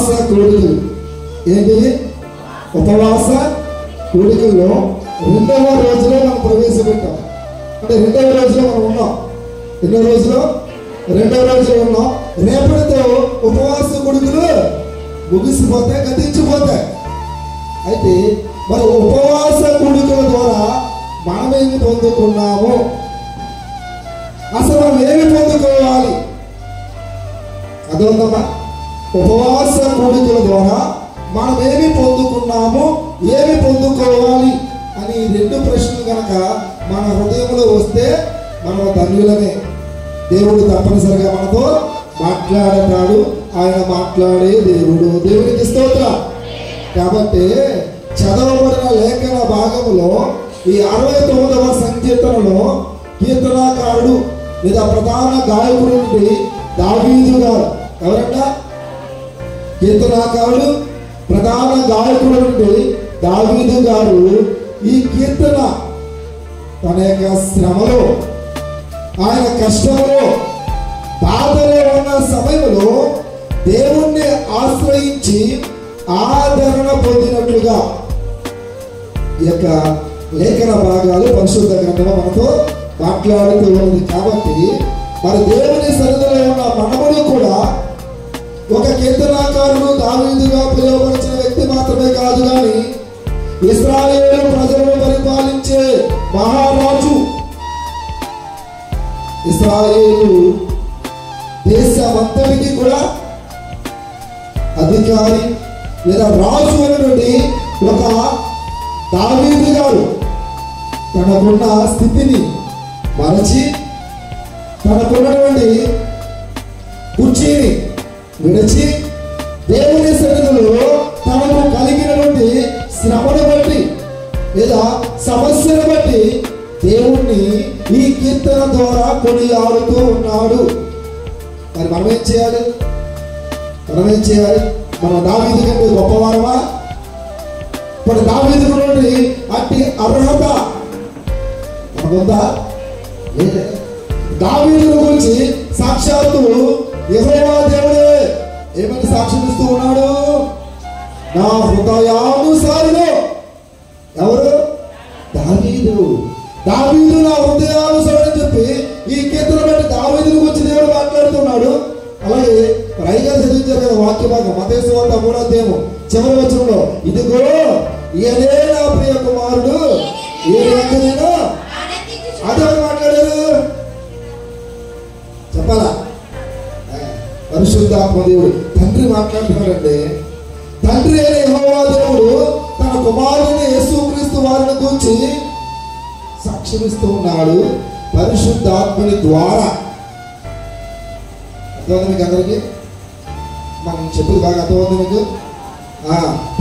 ఉపవాస కూడికలు. ఏంటి? ఉపవాస కూడికల్లో 2వ రోజులో మనం ప్రవేశపెట్టాం. అంటే 2వ రోజులో మనం ఉన్నాం. ఎన్నో రోజులు? 2వ రోజులో ఉన్నాం. రేపటితో ఉపవాస కూడికలు ముగిసిపోతాయి, గతించిపోతాయి. అయితే మరి ఉపవాస కూడికల ద్వారా మనమేమి పొందుకున్నాము? అసలు మనం ఏమి పొందుకోవాలి? అదొందమ్మా. ఉపవాస కూడికల ద్వారా మనం ఏమి పొందుకున్నాము, ఏమి పొందుకోవాలి అని 2 ప్రశ్నలు కనుక మన హృదయంలో వస్తే మనం ధన్యులమే. దేవుడు తప్పనిసరిగా మనతో మాట్లాడతాడు. ఆయన మాట్లాడే దేవుడు. దేవునికి స్తోత్రం. కాబట్టి చదవబడిన లేఖన భాగంలో ఈ 69వ సంకీర్తనలో కీర్తనాకారుడు లేదా ప్రధాన గాయకుడు నుండి దావీదు గారు. ఎవరంట? కీర్తనాకారుడు ప్రధాన గాయకుడు నుండి దావీదు గారు ఈ కీర్తన తన యొక్క శ్రమలో, ఆయన కష్టంలో, బాధలో ఉన్న సమయంలో దేవుణ్ణి ఆశ్రయించి ఆదరణ పొందినట్లుగా ఈ యొక్క లేఖన భాగాలు పరిశుద్ధ గ్రంథంలో మనతో మాట్లాడుతూ ఉంది. కాబట్టి మరి దేవుని సన్నిధిలో ఉన్న మనములు కూడా ఒక కీర్తనాకారుడు దావీదుగా పిలువబడిన వ్యక్తి మాత్రమే కాదు, కానీ ఇశ్రాయేలు ప్రజలను పరిపాలించే మహారాజు, ఇశ్రాయేలు దేశమంతటికి కూడా అధికారి లేదా రాజు అనేటువంటి ఒక దావీదు గారు తనకున్న స్థితిని మరచి తనకున్నటువంటి కుర్చీని విడిచి దేవుని సన్నిధిలో తనకు కలిగినటువంటి శ్రమను బట్టి లేదా సమస్యను బట్టి దేవుణ్ణి ఈ కీర్తన ద్వారా కొనియాడుతూ ఉన్నాడు. మరి మనం ఏం చేయాలి? మనం దావీదు కంటే గొప్పవారమా? మరి దావీదు నుండి అట్టి అర్హత మనకుందా? దావీదు గురించి సాక్షాత్తు యెహోవా దేవుడే ఏమని సాక్ష్యం ఇస్తూ ఉన్నాడు? నా హృదయానుసారుడు. ఎవరు? దావీదు. దావీదు నా హృదయానుసారుడు అని చెప్పి ఈ కీర్తన బట్టి దావీదు గురించి దేవుడు మాట్లాడుతున్నాడు. అలాగే పైగా చదివించారు కదా వాక్య భాగం మత్తయి సువార్త 3వ అధ్యాయం చివరి వచనంలో, ఇదిగో ఈయనే నా ప్రియ కుమారుడు, ఈయన అదే మాట్లాడారు. చెప్పాలా? పరిశుద్ధాత్మ దేవుడు తండ్రి మాట్లాడుతున్నాడంటే, తండ్రి అయిన యెహోవా దేవుడు తన కుమారుని యేసుక్రీస్తు వారిని గురించి సాక్ష్యమిస్తూ ఉన్నాడు పరిశుద్ధాత్మని ద్వారా. అర్థమైంది మీకు అందరికీ? మనం చెప్పేది బాగా అర్థమవుతుంది మీకు?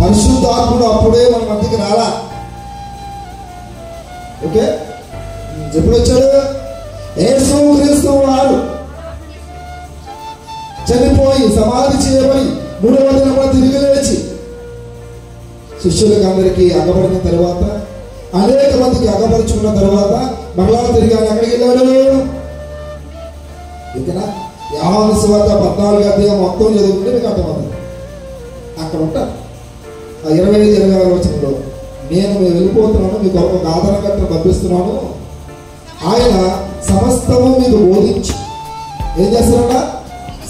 పరిశుద్ధాత్ముడు అప్పుడే మన మధ్యకి రాలా. ఓకే, ఎప్పుడు వచ్చాడు? యేసుక్రీస్తు వారు చనిపోయి సమాధి చేయబడి 3వ దినమున తిరిగి లేచి శిష్యులకు అందరికీ అగబడిన తర్వాత, అనేక మందికి అగపరుచుకున్న తర్వాత మరలా తిరిగి ఆయన ఎక్కడికి వెళ్ళాడు? ఇంకనా యోహాను సువార్త 14వ అధ్యాయం మొత్తం చదువుకుంటే మీకు అర్థమవుతుంది. అక్కడ ఉంటారు 25-26 వచనంలో, నేను వెళ్ళిపోతున్నాను, మీకు ఒక ఆదరణకర్తను పంపిస్తున్నాను, ఆయన సమస్తము మీకు బోధించి ఏం చేస్తారట?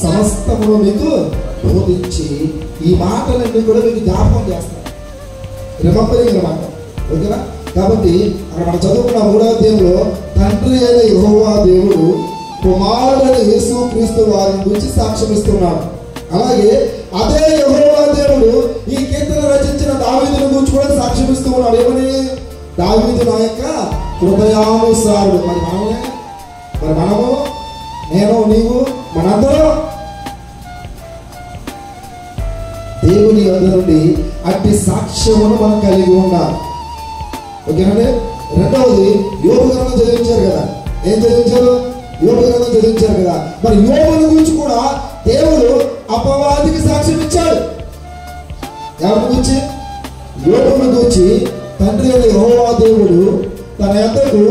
సమస్తమును మీకు బోధించి ఈ మాటలన్నీ కూడా మీకు జ్ఞాపకం చేస్తారు. రిమెంబరింగ్ అన్నమాట. ఓకేనా? కాబట్టి అక్కడ మనం చదువుకున్న 3వ అధ్యాయంలో తండ్రి అయిన యెహోవా దేవుడు కుమారుడైన యేసుక్రీస్తు వారిని గురించి సాక్ష్యమిస్తున్నాడు. అలాగే అదే యెహోవా దేవుడు ఈ కీర్తన రచించిన దావీదుని గురించి కూడా సాక్ష్యమిస్తూ ఉన్నాడు. ఏమని? దావీదు నా యొక్క హృదయానుసారుడు. మరి మనము నేను నీవు మనందరం దేవుని యొద్ద నుండి అట్టి సాక్ష్యమును మనం కలిగి ఉండాలి. ఓకేనండి? రెండవది యోబు గ్రంథం చదివించారు కదా. ఏం చదివించారు? యోబు గ్రంథం చదివించారు కదా. మరి యోబుని గురించి కూడా దేవుడు అపవాదికి సాక్ష్యం ఇచ్చాడు. ఎవరి గురించి? యోబుని గురించి తండ్రి అయిన యెహోవా దేవుడు తన యొద్దకు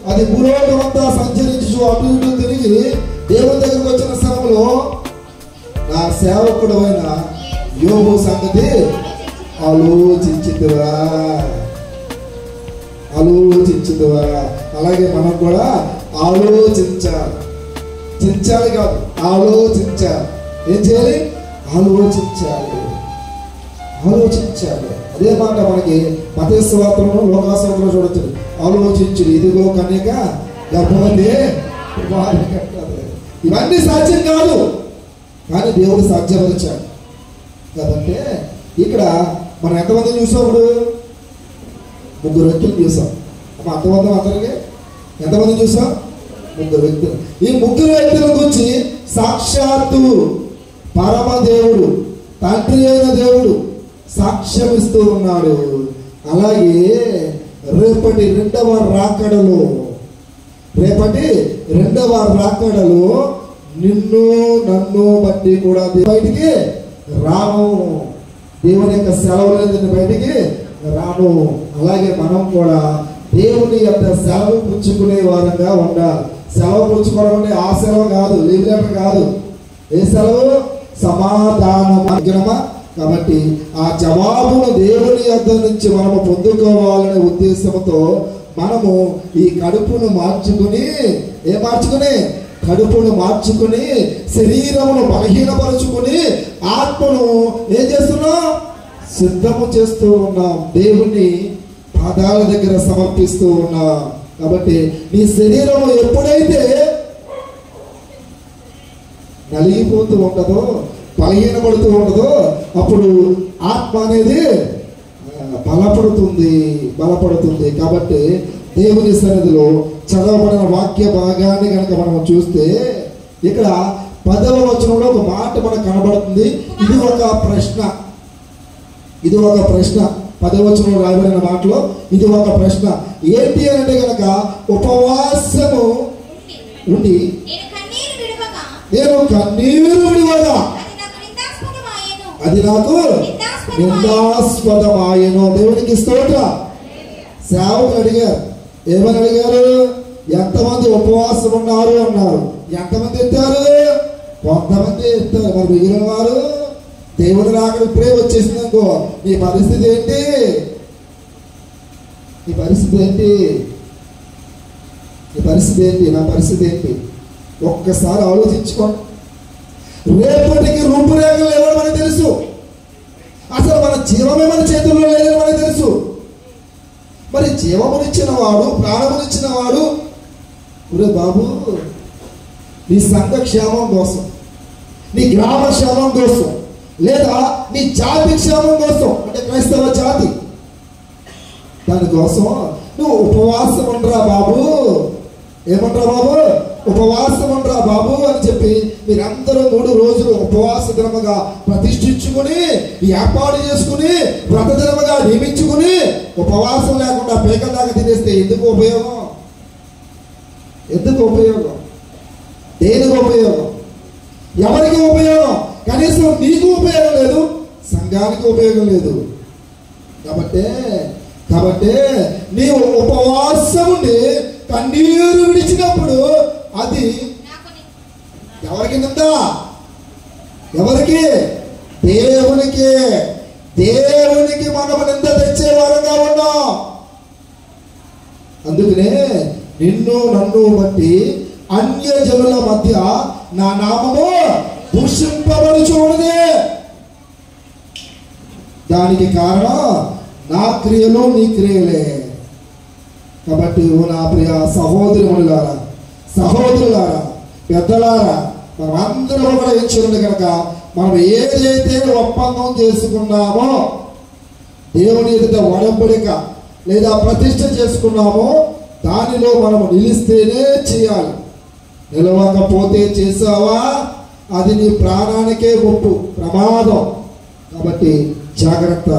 అది భూలోకమంతా సంచరించు అటు ఇటు తిరిగి దేవుని దగ్గరకు వచ్చిన సమయంలో నా సేవకుడు అయిన యోబు సంగతి ఆలోచించుదువా? అలాగే మనం కూడా చించాలి కాదు, ఆలోచించాలి. ఏం చేయాలి? ఆలోచించాలి. అదే మాట మనకి మత్తయి సువార్తలో, లోకాసువార్తలో చూడొచ్చు. ఆలోచించుడు, ఇదిగో కన్యక గర్భవతి కుమారుని కంటది. ఇవన్నీ సాధ్యం కాదు, కానీ దేవుడు సాధ్యపరిచాడు. కాబట్టి ఇక్కడ మనం ఎంతమంది చూసాం? ఇప్పుడు 3 వ్యక్తులు చూసాం. అమ్మ అర్థమవుతాం అందరికీ? ఎంతమంది చూసాం? 3 వ్యక్తులు. ఈ 3 వ్యక్తుల గురించి సాక్షాత్తు పరమదేవుడు, తండ్రి అయిన దేవుడు సాక్ష్యం ఇస్తూ ఉన్నాడు. అలాగే రేపటి రెండవ రాకడలో నిన్ను నన్ను బట్టి కూడా బయటికి రాను. దేవుని యొక్క సెలవు లేదు, బయటికి రాను. అలాగే మనం కూడా దేవుని యొక్క సెలవు పుచ్చుకునే వారంగా ఉండాలి. సెలవు పుచ్చుకోవడం అంటే ఆ సెలవు కాదు, లీవ్ లెటర్ కాదు. ఏ సెలవు? సమాధానమా. కాబట్టి ఆ జవాబును దేవుని యొద్ద నుంచి మనము పొందుకోవాలనే ఉద్దేశంతో మనము ఈ కడుపును మార్చుకుని శరీరమును బలహీనపరుచుకుని ఆత్మను ఏం చేస్తున్నాం? సిద్ధము చేస్తూ ఉన్నాం. దేవుని పాదాల దగ్గర సమర్పిస్తూ ఉన్నాం. కాబట్టి నీ శరీరము ఎప్పుడైతే నలిగిపోతూ ఉండదో, బలహీనపడుతూ ఉండదో, అప్పుడు ఆత్మ అనేది బలపడుతుంది. కాబట్టి దేవుని సన్నిధిలో చదవబడిన వాక్య భాగాన్ని కనుక మనం చూస్తే ఇక్కడ 10వ వచనంలో ఒక మాట మనకు కనబడుతుంది. ఇది ఒక ప్రశ్న. 10వ వచనంలో రాయబడిన మాటలో ఇది ఒక ప్రశ్న. ఏంటి అంటే కనుక ఉపవాసము ఉండి నేను కన్నీరు విడువగా అది నాకు నిందాస్పదమాయను. దేవునికి స్తోత్రం. సేవకులు అడిగారు, ఏమని అడిగారు? ఎంతమంది ఉపవాసం ఉన్నారు అన్నారు. ఎంతమంది ఎత్తారు? కొంతమంది ఎత్తారు. మరి మిగిలిన వారు దేవుని రాకడ ఇప్పుడే వచ్చేసింది అనుకో, నీ పరిస్థితి ఏంటి? నా పరిస్థితి ఏంటి? ఒక్కసారి ఆలోచించుకోండి. రేపటికి రూపురేఖలు లేవని మనకు తెలుసు. అసలు మన జీవమే మన చేతుల్లో లేదని మనకు తెలుసు. మరి జీవమునిచ్చిన వాడు, ప్రాణమునిచ్చిన వాడు, ఒరే బాబు, నీ సంఘ క్షేమం కోసం, నీ గ్రామ క్షేమం కోసం, లేదా నీ జాతి క్షేమం కోసం, అంటే క్రైస్తవ జాతి, దానికోసం నువ్వు ఉపవాసం ఉండరా బాబు. ఏమంటారా బాబు? ఉపవాసం ఉండరా బాబు అని చెప్పి మీరందరూ 3 రోజులు ఉపవాస దినముగా ప్రతిష్ఠించుకుని, ఏర్పాటు చేసుకుని, వ్రత దినముగా నియమించుకుని ఉపవాసం లేకుండా పేకల దాకా తినేస్తే ఎందుకు ఉపయోగం? దేనికి ఉపయోగం? ఎవరికి ఉపయోగం? కనీసం నీకు ఉపయోగం లేదు, సంఘానికి ఉపయోగం లేదు. కాబట్టి నీవు ఉపవాసం ఉండి కన్నీరు విడిచినప్పుడు అది ఎవరికి నిందా? ఎవరికి? దేవునికి మనము నింద తెచ్చే వారంగా ఉన్నాం. అందుకనే నిన్ను నన్ను బట్టి అన్యజనుల మధ్య నా నామము దూషింపబడుచున్నది. దానికి కారణం నా క్రియలు, నీ క్రియలే. కాబట్టి నా ప్రియ సహోదరులారా, పెద్దలారా, మనం అందరం కూడా ఏం చేయండి కనుక మనం ఏదైతే ఒప్పందం చేసుకున్నామో, దేవుని ఎదుట ఒడంబడిక లేదా ప్రతిష్ఠ చేసుకున్నామో దానిలో మనం నిలిస్తేనే చేయాలి. నిలవకపోతే చేసావా, అది నీ ప్రాణానికే ముప్పు, ప్రమాదం. కాబట్టి జాగ్రత్త.